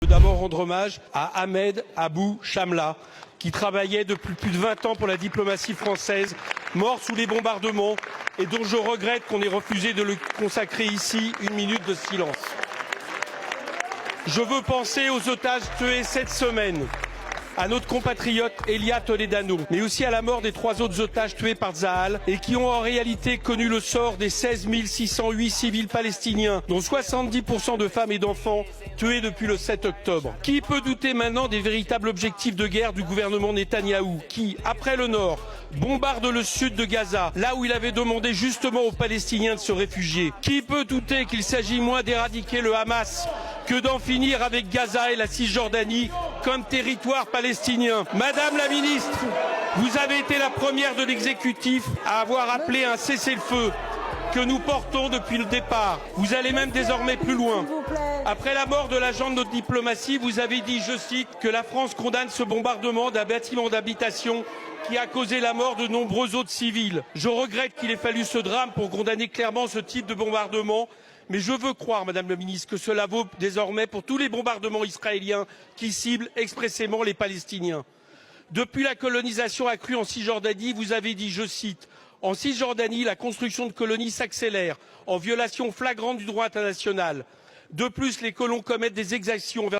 d'abord rendre hommage à Ahmed Abou Shamla, qui travaillait depuis plus de 20 ans pour la diplomatie française, mort sous les bombardements et dont je regrette qu'on ait refusé de lui consacrer ici une minute de silence. Je veux penser aux otages tués cette semaine, à notre compatriote Elia Toledano, mais aussi à la mort des 3 autres otages tués par Tsahal et qui ont en réalité connu le sort des 16 608 civils palestiniens, dont 70% de femmes et d'enfants tués depuis le 7 octobre. Qui peut douter maintenant des véritables objectifs de guerre du gouvernement Netanyahou, qui, après le Nord, bombarde le sud de Gaza, là où il avait demandé justement aux Palestiniens de se réfugier? Qui peut douter qu'il s'agit moins d'éradiquer le Hamas que d'en finir avec Gaza et la Cisjordanie comme territoire palestinien? Madame la ministre, vous avez été la première de l'exécutif à avoir appelé un cessez-le-feu que nous portons depuis le départ. Vous allez même désormais plus loin. Après la mort de l'agent de notre diplomatie, vous avez dit, je cite, que la France condamne ce bombardement d'un bâtiment d'habitation qui a causé la mort de nombreux autres civils. Je regrette qu'il ait fallu ce drame pour condamner clairement ce type de bombardement. Mais je veux croire, Madame la Ministre, que cela vaut désormais pour tous les bombardements israéliens qui ciblent expressément les Palestiniens. Depuis la colonisation accrue en Cisjordanie, vous avez dit, je cite, en Cisjordanie, la construction de colonies s'accélère en violation flagrante du droit international. De plus, les colons commettent des exactions envers